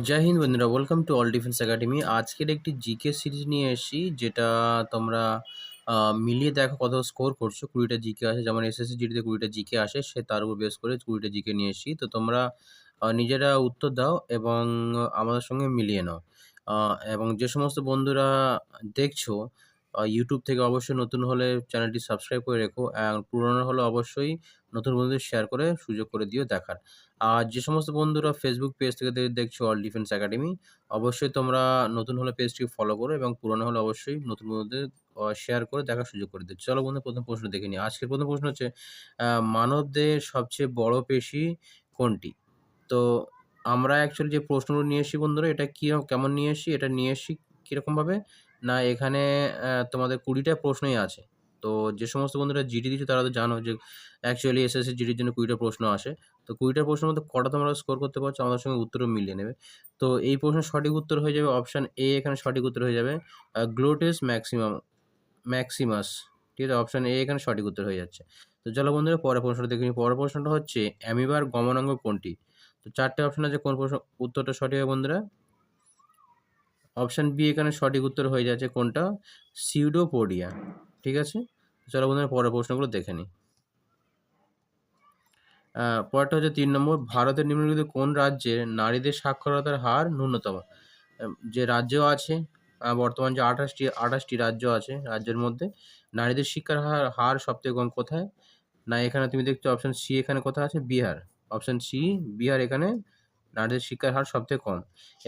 জয় হিন্দ বন্ধুরা, welcome to all defence academy. আজকের একটি জিকে সিরিজ নিয়ে এসেছি, যেটা তোমরা মিলিয়ে দেখো কত স্কোর করছো। 20টা জিকে আসে, যেমন এসএসসি জিডিতে 20টা জিকে আসে, সে তার উপর বেস করে 20টা জিকে নিয়ে এসেছি। তো তোমরা নিজেরা উত্তর দাও এবং আমাদের সঙ্গে মিলিয়ে নাও। এবং যে সমস্ত বন্ধুরা দেখছো ইউটিউব থেকে, অবশ্যই নতুন হলে চ্যানেলটি সাবস্ক্রাইব করে রেখো, আর পুরনো হলে অবশ্যই নতুন বন্ধুদের শেয়ার করে সুযোগ করে দিও দেখার। আর যে সমস্ত বন্ধুরা ফেসবুক পেজ থেকে দেখছো অল ডিফেন্স একাডেমি, অবশ্যই তোমরা নতুন হলে পেজটিকে ফলো করো এবং পুরনো হলে অবশ্যই নতুন বন্ধুদের শেয়ার করে দেখার সুযোগ করে দিও। চলো বন্ধু, প্রথম প্রশ্ন দেখে নিই। আজকের প্রথম প্রশ্ন হচ্ছে, মানবদেহের সবচেয়ে বড় পেশি কোনটি? তো আমরা অ্যাকচুয়ালি যে প্রশ্নগুলো নিয়ে এসেছি বন্ধুরা, এটা কেমন নিয়ে এসেছি, এটা নিয়ে এসেছি কীরকমভাবে না, এখানে তোমাদের 20টা প্রশ্নই আছে। তো যে সমস্ত বন্ধুরা জিডি দিচ্ছ তারা তো জানো যে অ্যাকচুয়ালি এসএসসি জিডির জন্য 20টা প্রশ্ন আসে। তো 20টা প্রশ্নের মধ্যে কটা তোমরা স্কোর করতে পারছো আমাদের সঙ্গে উত্তরও মিলিয়ে নেবে। তো এই প্রশ্নের সঠিক উত্তর হয়ে যাবে অপশান এ। এখানে সঠিক উত্তর হয়ে যাবে গ্লুটেস ম্যাক্সিমাস। ঠিক আছে? অপশান এ এখানে সঠিক উত্তর হয়ে যাচ্ছে। তো চলো বন্ধুরা, পরের প্রশ্নটা দেখে নিই। পরের প্রশ্নটা হচ্ছে, অ্যামিবার গমনাঙ্গ কোনটি? তো 4টে অপশন আছে, কোন উত্তরটা সঠিক হবে বন্ধুরা? অপশান বি এখানে সঠিক উত্তর হয়ে যাচ্ছে কোনটা? সিউডোপোডিয়া। ঠিক আছে? চলো বন্ধুরা, পরের প্রশ্নগুলো দেখে নিই। পরেরটা হচ্ছে 3 নম্বর, ভারতের নিম্নলিখিত কোন রাজ্যের নারীদের সাক্ষরতার হার ন্যূনতম? যে রাজ্য আছে, বর্তমান যে 28টি রাজ্য আছে, রাজ্যের মধ্যে নারীদের শিক্ষার হার সবথেকে কম কোথায়? না, এখানে তুমি দেখছো অপশন সি, এখানে কোথায় আছে? বিহার। অপশন সি, বিহার, এখানে নারীদের শিক্ষার হার সবথেকে কম।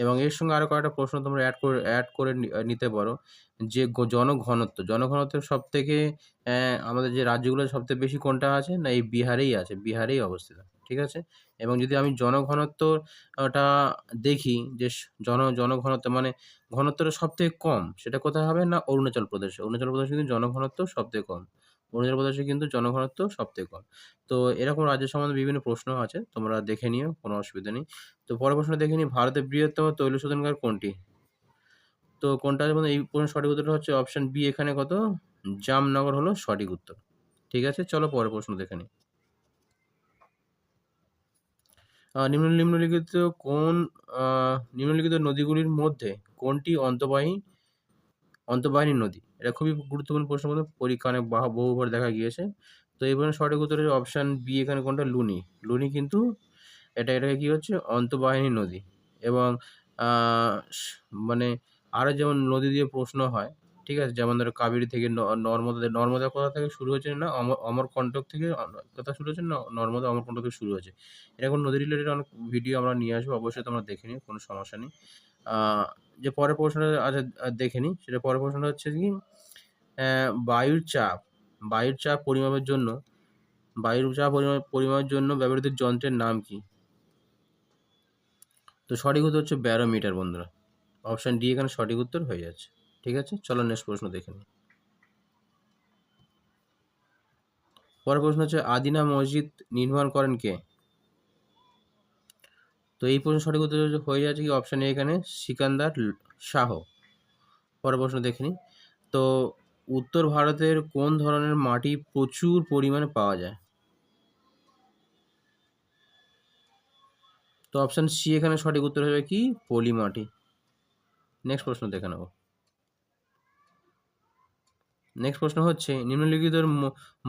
এবং এর সঙ্গে আরো কয়েকটা প্রশ্ন তোমরা অ্যাড করে নিতে পারো। যে জনঘনত্বের সবথেকে আমাদের যে রাজ্যগুলোর সবথেকে বেশি কোনটা আছে? না, এই বিহারেই আছে, বিহারেই অবস্থিত। ঠিক আছে? এবং যদি আমি জনঘনত্ব টা দেখি যে জনঘনত্ব মানে ঘনত্বটা সবথেকে কম, সেটা কোথায় হবে? না, অরুণাচল প্রদেশে। অরুণাচল প্রদেশে কিন্তু জনঘনত্ব সবথেকে কম। অরুণাচল প্রদেশে কিন্তু জনঘনত্ব সবথেকে কম। তো এরকম রাজ্য সম্বন্ধে বিভিন্ন প্রশ্ন আছে, তোমরা দেখে নিও, কোনো অসুবিধা নেই। তো পরের প্রশ্নটা দেখে নিই, ভারতের বৃহত্তম তৈল শোধনাগার কোনটি? তো কোনটা আছে বন্ধু? এই প্রশ্নের সঠিক উত্তরটা হচ্ছে অপশন বি, এখানে কত? জামনগর হলো সঠিক উত্তর। ঠিক আছে? চলো পরের প্রশ্ন দেখে নিই। নিম্নলিখিত কোন আ নিম্নলিখিত নদীগুলির মধ্যে কোনটি অন্তর্বাহিনী নদী? এটা খুবই গুরুত্বপূর্ণ প্রশ্ন বন্ধু, পরীক্ষায় অনেক বহুবার দেখা গিয়েছে। তো এই প্রশ্নের সঠিক উত্তর হচ্ছে অপশন বি, এখানে কোনটা? লুনি। লুনি কিন্তু এটাকে কি হচ্ছে? অন্তর্বাহিনী নদী। এবং আ স মানে আরো যেমন নদী দিয়ে প্রশ্ন হয়, ঠিক আছে? যেমন ধরো কাবেরী থেকে নর্মদা কোথা থেকে শুরু হয়েছে? না, অমরকণ্টক থেকে কোথা শুরু হয়েছে? না, নর্মদা অমরকণ্টক থেকে শুরু হয়েছে। এরকম নদী রিলেটেড অনেক ভিডিও আমরা নিয়ে আসবো। অবশ্যই তোমরা দেখে নিও, কোনো সমস্যা নেই। আ যে পরের প্রশ্নটা আচ্ছা, দেখে নিই। সেটা পরের প্রশ্নটা হচ্ছে কি, অ্যা বায়ুর চাপ বায়ুর চাপ পরিমাপের জন্য পরিমাপের জন্য ব্যবহৃত যন্ত্রের নাম কি? তো সঠিক উত্তর হচ্ছে ব্যারোমিটার বন্ধুরা। অপশন ডি এখানে সঠিক উত্তর হয়ে যাচ্ছে। ঠিক আছে? চলো নেক্সট প্রশ্ন দেখে নিই। পরের প্রশ্ন হচ্ছে, আদিনা মসজিদ নির্মাণ করেন কে? তো এই প্রশ্নের সঠিক উত্তর হয়ে যাচ্ছে কি অপশন এ, এখানে সিকান্দার শাহ। পরের প্রশ্ন দেখে নিই। তো উত্তর ভারতের কোন ধরনের মাটি প্রচুর পরিমাণে পাওয়া যায়? তো অপশন সি এখানে সঠিক উত্তর হবে কি? পলি মাটি। নেক্সট প্রশ্ন দেখে নেব। নেক্সট প্রশ্ন হচ্ছে, নিম্নলিখিতের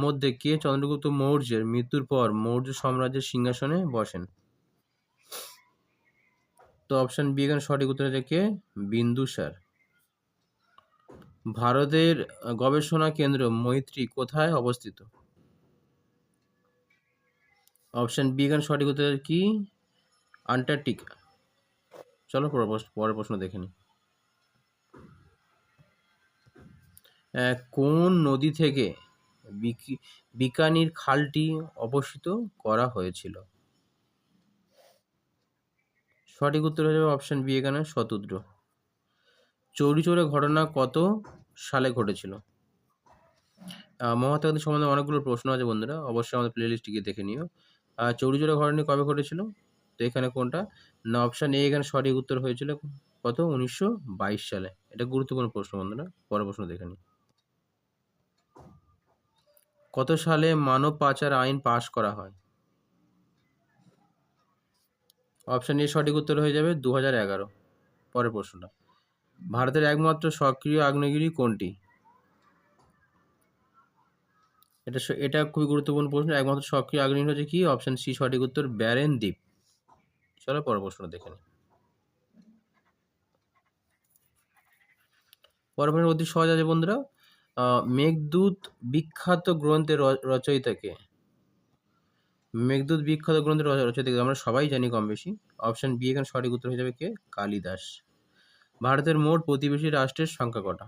মধ্যে কে চন্দ্রগুপ্ত মৌর্যের মৃত্যুর পর মৌর্য সাম্রাজ্যের সিংহাসনে বসেন? তো অপশন বি এখানে সঠিক উত্তর হচ্ছে কে? বিন্দুসার। ভারতের গবেষণা কেন্দ্র মৈত্রী কোথায় অবস্থিত? অপশন বি এখানে সঠিক উত্তর হচ্ছে কি? আন্টার্কটিকা। চলো পরের প্রশ্ন দেখে নিই। কোন নদী থেকে বিকানির খালটি অপসৃত করা হয়েছিল? সঠিক উত্তর হয়ে যাবে অপশন বি এখানে শতদ্রু। চৌরি চৌরা ঘটনা কত সালে ঘটেছিল? মহাত্মা গান্ধী সম্বন্ধে অনেকগুলো প্রশ্ন আছে বন্ধুরা, অবশ্যই আমাদের প্লেলিস্ট গিয়ে দেখে নিও। চৌরি চৌরা ঘটনা কবে ঘটেছিল? তো এখানে কোনটা? না, অপশন এ এখানে সঠিক উত্তর হয়েছিল কত? 1922 সালে। এটা গুরুত্বপূর্ণ প্রশ্ন বন্ধুরা। পরের প্রশ্ন দেখে নিই। কত সালে মানব পাচার আইন পাশ করা হয়? অপশন এ সঠিক উত্তর হয়ে যাবে 2011। পরের প্রশ্নটা, ভারতের একমাত্র সক্রিয় আগ্নেয়গিরি কোনটি? এটা খুবই গুরুত্বপূর্ণ প্রশ্ন। একমাত্র সক্রিয় আগ্নেয়গিরি হচ্ছে কি? অপশন সি সঠিক উত্তর, ব্যারেন দ্বীপ। চলো পরের প্রশ্নটা দেখে নিই। পরের প্রশ্ন অতি সহজ আছে বন্ধুরা। মেঘদূত বিখ্যাত গ্রন্থের রচয়িতা কে? মেঘদূত বিখ্যাত গ্রন্থের রচয়িতা কে? আমরা সবাই জানি কম বেশি। অপশন বি এখানে সঠিক উত্তর হয়ে যাবে কে? কালিদাস। ভারতের মোট প্রতিবেশী রাষ্ট্রের সংখ্যা কটা?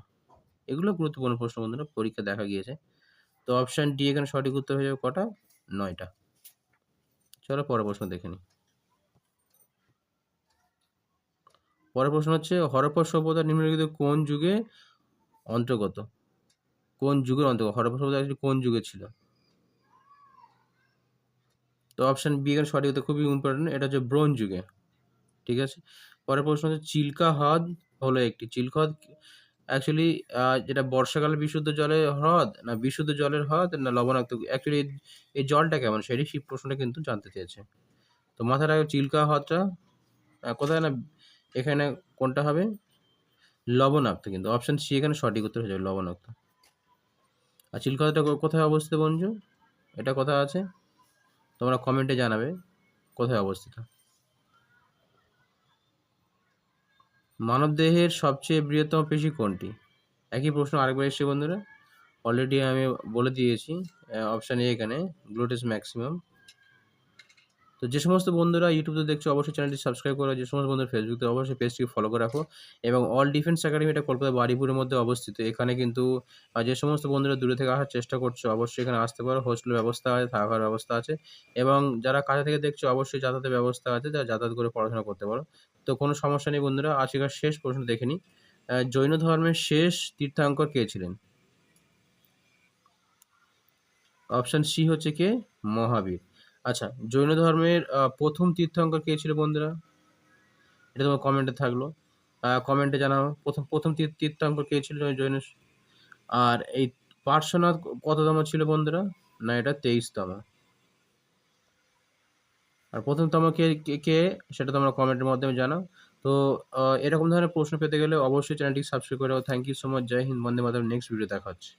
এগুলো গুরুত্বপূর্ণ প্রশ্ন বন্ধুরা, পরীক্ষা দেখা গিয়েছে। তো অপশন ডি এখানে সঠিক উত্তর হয়ে যাবে কটা? 9টা। চলো পরের প্রশ্ন দেখে নিই। পরের প্রশ্ন হচ্ছে, হরপ্পা সভ্যতা নিম্নলিখিত কোন যুগে অন্তর্গত? কোন যুগের অন্তর্গত? হরপ্পা সভ্যতা অ্যাকচুয়ালি কোন যুগে ছিল? তো অপশন বি এখানে সঠিক উত্তর, খুবই ইম্পর্টেন্ট, এটা হচ্ছে ব্রোঞ্জ যুগে। ঠিক আছে। পরের প্রশ্ন হচ্ছে, চিল্কা হ্রদ হলো একটি, চিল্কা হ্রদ অ্যাকচুয়ালি যেটা বর্ষাকালে বিশুদ্ধ জলের হ্রদ, না বিশুদ্ধ জলের হ্রদ, না লবণাক্ত? অ্যাকচুয়ালি এই জলটা কেমন সেটাই সেই প্রশ্নটা কিন্তু জানতে চেয়েছে। তো মাথায় রাখো চিল্কা হ্রদটা কোথায় না, এখানে কোনটা হবে? লবণাক্ত। কিন্তু অপশন সি এখানে সঠিক উত্তর হয়ে যাবে, লবণাক্ত। আর চিল্কা হ্রদটা কোথায় অবস্থিত বন্ধু? এটা কোথায় আছে? তোমরা কমেন্টে জানাবে কোথায় অবস্থিত। মানবদেহের সবচেয়ে বৃহত্তম পেশি কোনটি? একই প্রশ্ন আরেকবার এসছে বন্ধুরা, অলরেডি আমি বলে দিয়েছি। অপশন এ এখানে গ্লুটেস ম্যাক্সিমাম। তো যে সমস্ত বন্ধুরা ইউটিউবে দেখছো অবশ্যই চ্যানেলটি সাবস্ক্রাইব করো, যে সমস্ত বন্ধুরা ফেসবুকে অবশ্যই পেজটিকে ফলো করে রাখো। এবং অল ডিফেন্স একাডেমি, এটা কলকাতা বারুইপুরের মধ্যে অবস্থিত। এখানে কিন্তু যে সমস্ত বন্ধুরা দূরে থেকে আসার চেষ্টা করছো অবশ্যই এখানে আসতে পারো। হোস্টেলের ব্যবস্থা আছে, থাকার ব্যবস্থা আছে, এবং যারা কাছে থেকে দেখছো অবশ্যই যাতায়াতের ব্যবস্থা আছে, যারা যাতায়াত করে পড়াশোনা করতে পারো। তো কোনো সমস্যা নেই বন্ধুরা। আজকের শেষ প্রশ্ন দেখে নিই। জৈন ধর্মের শেষ তীর্থঙ্কর কে ছিলেন? অপশন সি হচ্ছে কে? মহাবীর। আচ্ছা, জৈন ধর্মের প্রথম তীর্থঙ্কর কে ছিল বন্ধুরা? এটা তোমার কমেন্টে থাকলো। কমেন্টে জানাও প্রথম প্রথম তীর্থঙ্কর কে ছিল জৈন। আর এই পার্শ্বনাথ কততম ছিল বন্ধুরা? না, এটা 23তম। আর প্রথমতম কে সেটা তোমরা কমেন্টের মাধ্যমে জানাও। তো এরকম ধরনের প্রশ্ন পেতে গেলে অবশ্যই চ্যানেলটি সাবস্ক্রাইব করে রাখো। Thank you so much. Jai Hind, Vande Mataram. Next video দেখা হচ্ছে।